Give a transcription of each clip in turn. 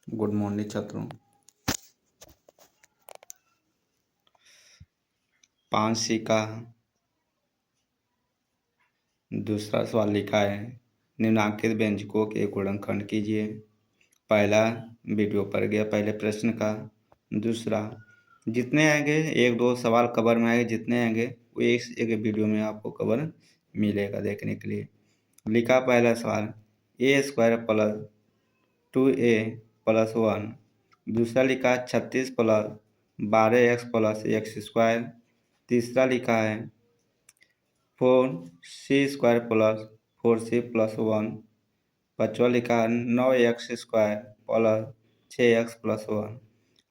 Good morning छात्रों। 5C का दूसरा सवाल लिखा है, निम्नांकित व्यंजकों के गुणनखंड कीजिए। पहला वीडियो पर गया पहले प्रश्न का। दूसरा, जितने आएंगे एक दो सवाल कवर में आएंगे, जितने आएंगे वो एक वीडियो में आपको कवर मिलेगा देखने के लिए। लिखा पहला सवाल, a² + 2a + 1। दूसरा लिखा 36 + 12x + x²। तीसरा लिखा है 4c² + 4c + 1। पांचवा लिखा है 9x² + 6x + 1।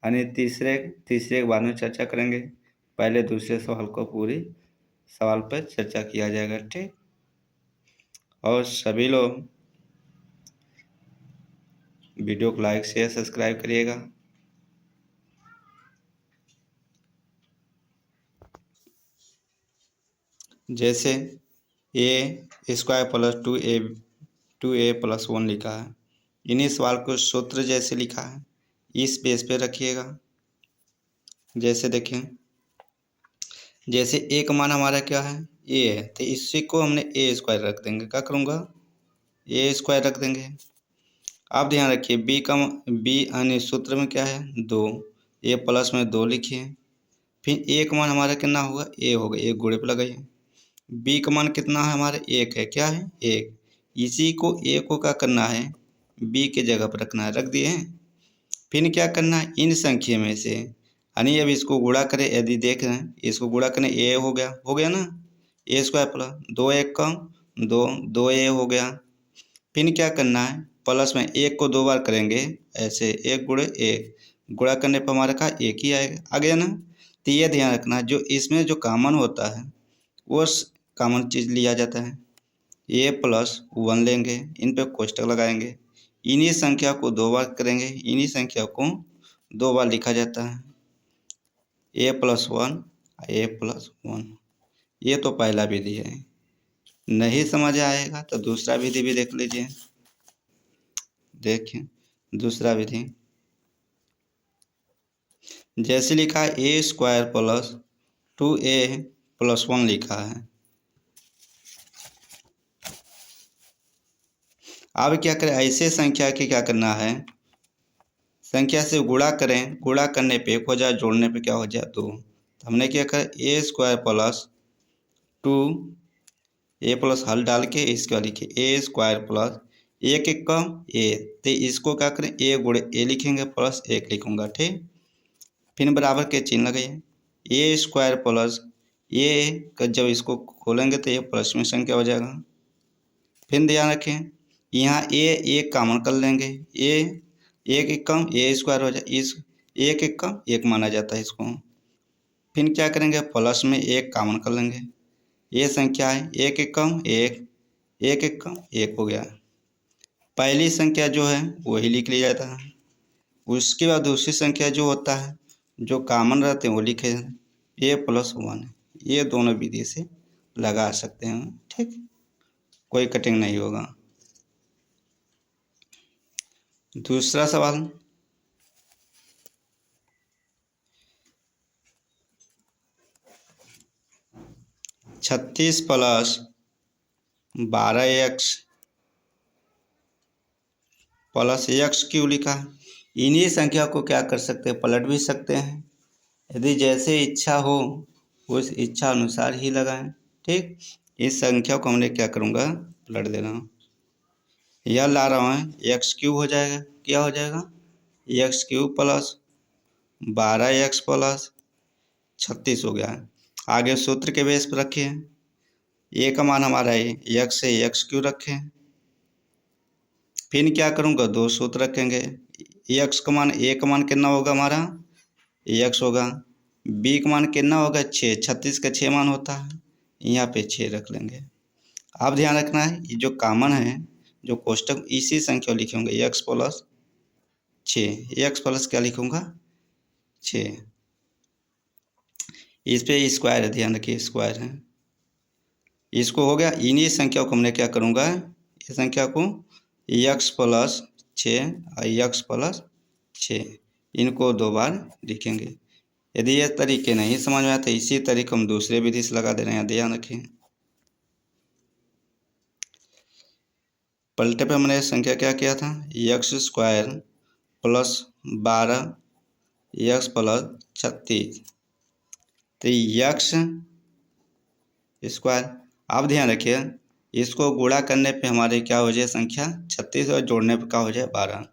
यानी तीसरे के बारे में चर्चा करेंगे। पहले दूसरे सवाल को पूरी सवाल पर चर्चा किया जाएगा, ठीक। और सभी लोग वीडियो को लाइक शेयर सब्सक्राइब करिएगा। जैसे a² + 2a + 1 लिखा है, इन्हीं सवाल को सूत्र जैसे लिखा है इस पेज पे रखिएगा। जैसे देखें, जैसे a का मान हमारा क्या है, a है, तो इसी को हमने a² रख देंगे। क्या करूँगा, a² रख देंगे। आप ध्यान रखिए b यानी सूत्र में क्या है 2, a प्लस में 2 लिखिए। फिर a का मान हमारा कितना होगा, a होगा, एक गुणे पे लगाइए। b का मान कितना है हमारे, 1 है, क्या है 1। इसी को a को क्या करना है, b के जगह पर रखना है, रख दिए हैं। फिर क्या करना है, इन संख्या में से यानी अब इसको गुणा करें, यदि देख रहे हैं इसको गुणा करें, a हो गया ना, a² + 2 1 कम 2 2a हो गया। फिर क्या करना है, प्लस में 1 को 2 बार करेंगे, ऐसे 1 × 1 गुणा करने पर हमारे का 1 ही आएगा, आ गया ना। तो ये ध्यान रखना, जो इसमें जो कॉमन होता है वो कॉमन चीज़ लिया जाता है। a + 1 लेंगे, इन पे कोष्टक लगाएंगे, इन्हीं संख्या को 2 बार करेंगे, इन्हीं संख्या को 2 बार लिखा जाता है, a + 1 a + 1। ये तो पहला विधि है। नहीं समझ आएगा तो दूसरा विधि भी देख लीजिए। देखिए दूसरा विधि, जैसे लिखा है a² + 2a + 1 लिखा है। अब क्या करें, ऐसे संख्या के क्या करना है, संख्या से गुणा करें, गुणा करने पे 1 हो जाए, जोड़ने पे क्या हो जाए 2। तो हमने क्या करा, a² + 2a प्लस हल डाल के इसका लिखिए a² + 1 1 कम a, तो इसको क्या करें a × a लिखेंगे, प्लस 1 लिखूंगा, ठीक। फिर बराबर के चिन्ह लगाइए, a² + a का जब इसको खोलेंगे तो ये प्लस में संख्या हो जाएगा। फिर ध्यान रखें, यहाँ a 1 कॉमन कर लेंगे, a 1 1 कम a² हो जाए, इस 1 1 कम 1 माना जाता है इसको। फिर क्या करेंगे, प्लस में 1 कॉमन कर लेंगे, ये संख्या है 1 1 कम 1 1 1 कम 1 हो गया। पहली संख्या जो है वही लिख लिया जाता है। उसके बाद दूसरी संख्या जो होता है, जो कॉमन रहते हैं वो लिखे a + 1। ये दोनों विधि से लगा सकते हैं, ठीक, कोई कटिंग नहीं होगा। दूसरा सवाल, छत्तीस + 12x + x³ लिखा है। इन्हीं संख्या को क्या कर सकते हैं, पलट भी सकते हैं, यदि जैसे इच्छा हो उस इच्छा अनुसार ही लगाएं, ठीक। इस संख्या को हमने क्या करूँगा, पलट दे रहा हूँ, यह ला रहा हूँ x³ हो जाएगा, क्या हो जाएगा x³ + 12x + 36 हो गया है। आगे सूत्र के बेस पर रखिए, a का मान हमारा है x से x³ रखें। फिर क्या करूँगा, 2 सूत्र रखेंगे, x का मान a का मान कितना होगा हमारा x होगा, b का मान कितना होगा 6, 36 का 6 मान होता है, यहाँ पे 6 रख लेंगे। अब ध्यान रखना है, ये जो कॉमन है, जो कोष्टक इसी संख्या लिखेंगे x + 6, x प्लस क्या लिखूँगा 6, इस पे स्क्वायर है, ध्यान रखिए स्क्वायर है। इसको हो गया, इन्हीं संख्या को हमने क्या करूँगा, इस संख्या को x + 6 और x + 6। इनको 2 बार लिखेंगे। यदि ये तरीके नहीं समझ में आए तो इसी तरीके हम दूसरे विधि से लगा दे रहे हैं, ध्यान रखें। पलटे पे हमने संख्या क्या किया था, x² प्लस 12 x प्लस 36। तो x², आप ध्यान रखिए इसको गुणा करने पे हमारे क्या हो जाए संख्या 36 और जोड़ने पे क्या हो जाए 12।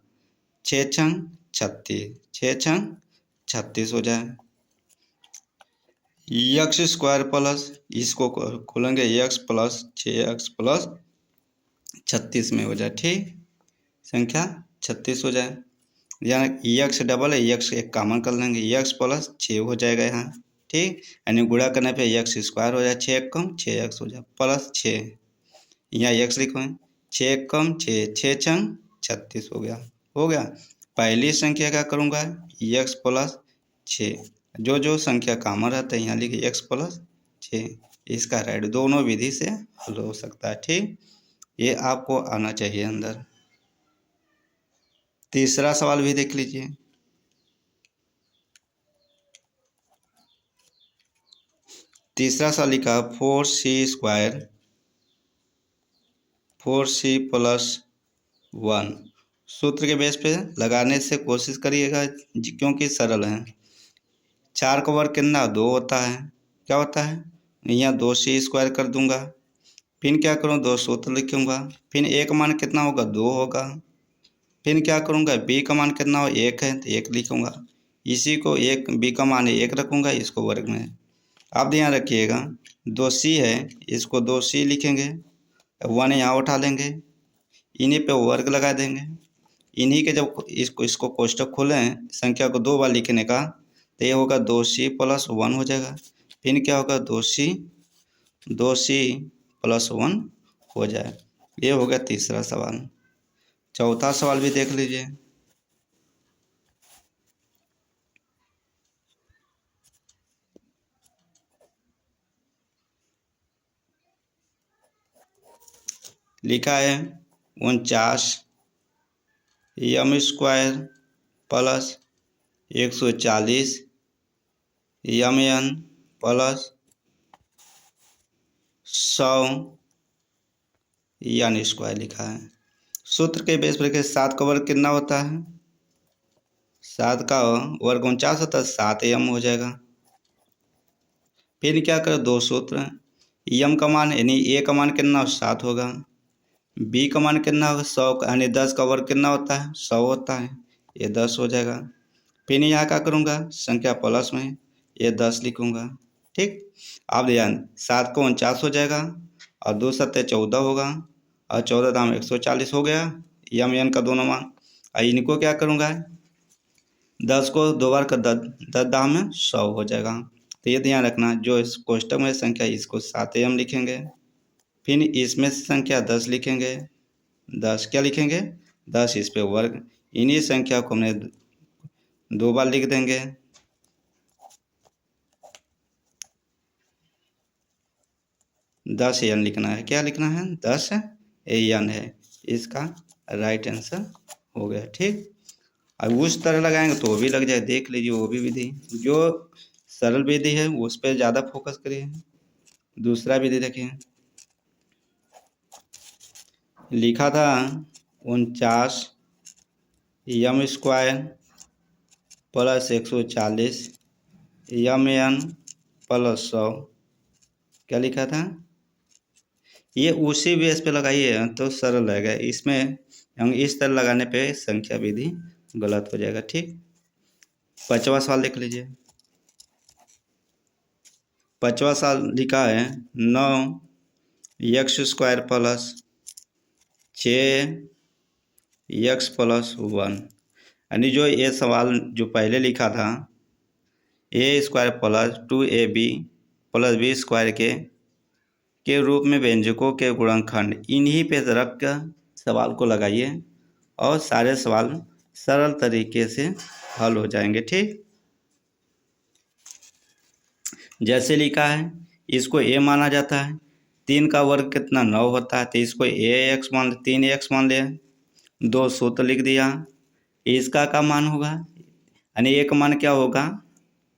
6 छंग 36, 6 छंग 36 हो जाए। x² प्लस, इसको खोलेंगे x प्लस 6x प्लस 36 में हो जाए, ठीक, संख्या 36 हो जाए। यहाँ x डबल है, x एक कॉमन कर लेंगे, x प्लस 6 हो जाएगा यहाँ, ठीक। यानी गुणा करने पे x² हो जाए, 6 कम 6x हो जाए प्लस 6, यहाँ x लिखो, 6 कम 6, 6 छंग 36 हो गया। हो गया। पहली संख्या क्या करूँगा, x प्लस 6, जो जो संख्या कॉमन रहता है यहाँ लिखिए x प्लस 6। इसका राइट दोनों विधि से हल हो सकता है, ठीक। ये आपको आना चाहिए अंदर। तीसरा सवाल भी देख लीजिए। तीसरा सवाल लिखा 4c प्लस 1 सूत्र के बेस पे लगाने से कोशिश करिएगा क्योंकि सरल है। 4 का वर्ग कितना 2 होता है, क्या होता है, यहाँ 2c² कर दूंगा, फिर क्या करूँ 2 सूत्र लिखूँगा, फिर a का मान कितना होगा 2 होगा, फिर क्या करूँगा b का मान कितना हो 1 है तो 1 लिखूँगा, इसी को एक b का मान 1 रखूँगा, इसको वर्ग में। आप ध्यान रखिएगा 2c है, इसको 2c लिखेंगे, 1 यहाँ उठा लेंगे, इन्हीं पे वर्ग लगा देंगे। इन्हीं के जब इसको कोष्टक खोलें संख्या को 2 बार लिखने का तो ये होगा 2c प्लस 1 हो जाएगा, फिर क्या होगा 2c प्लस 1 हो जाए। ये हो गया तीसरा सवाल। चौथा सवाल भी देख लीजिए। लिखा है 49 m² plus 140 mn plus 100 n² लिखा है। सूत्र के बेस पर 7 का वर्ग कितना होता है, 7 का वर्ग 49 होता है, 7 m हो जाएगा। फिर क्या करें 2 सूत्र, m का मान यानी a का मान कितना 7 होगा, b का मान कितना होगा 100, यानी 10 का वर्ग कितना होता है 100 होता है, ये 10 हो जाएगा। फिर यहाँ क्या करूँगा संख्या प्लस में ये 10 लिखूँगा, ठीक। अब ध्यान 7 को 49 हो जाएगा और 2 सत्ते 14 होगा और 14 दाम 140 हो गया, यम एन का दोनों मान। और इनको क्या करूँगा 10 को 2 बार कर 10 दाम में 100 हो जाएगा। तो ये ध्यान रखना जो इस कोष्टक में संख्या इसको 7 m लिखेंगे, फिर इसमें संख्या 10 लिखेंगे, 10 क्या लिखेंगे 10 इस पे वर्ग, इन्हीं संख्या को हमने 2 बार लिख देंगे। दस एन लिखना है, क्या लिखना है 10 एन है, इसका राइट आंसर हो गया, ठीक। अब उस तरह लगाएंगे तो वो भी लग जाए, देख लीजिए वो भी विधि, जो सरल विधि है उस पर ज़्यादा फोकस करिए। दूसरा विधि देखिए, लिखा था 49 m² प्लस 140 mn प्लस 100, क्या लिखा था, ये उसी बेस पे लगाइए तो सरल रहेगा। इसमें हम इस तरह लगाने पे संख्या विधि गलत हो जाएगा, ठीक। 5वां सवाल देख लीजिए। 5वां सवाल लिखा है 9 x² प्लस 6 x प्लस 1, यानी जो ये सवाल जो पहले लिखा था a² plus 2ab plus b² के रूप में व्यंजकों के गुणनखंड इन्हीं पे रख कर सवाल को लगाइए और सारे सवाल सरल तरीके से हल हो जाएंगे, ठीक। जैसे लिखा है इसको a माना जाता है, 3 का वर्ग कितना 9 होता है तो इसको ax मान 3x मान लिया, 2 सूत्र लिख दिया, इसका क्या मान होगा, यानी ए का मान क्या होगा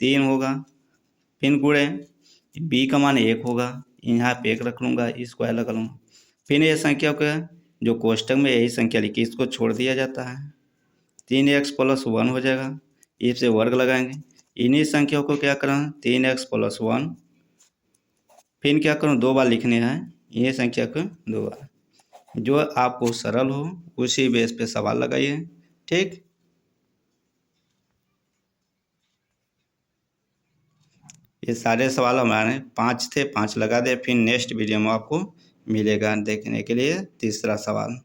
3 होगा, फिर गुणे बी का मान 1 होगा, यहाँ पे 1 रख लूँगा, स्क्वायर लगा लूँगा। फिर ये संख्या को जो कोष्टक में यही संख्या लिखी इसको छोड़ दिया जाता है, 3x + 1 हो जाएगा, इससे वर्ग लगाएंगे। इन्हीं संख्याओं को क्या करें 3x + 1, फिर क्या करूँ 2 बार लिखने हैं ये संख्या को 2 बार, जो आपको सरल हो उसी बेस पे सवाल लगाइए। ठीक, ये सारे सवाल हमारे 5 थे, 5 लगा दे। फिर नेक्स्ट वीडियो में आपको मिलेगा देखने के लिए तीसरा सवाल।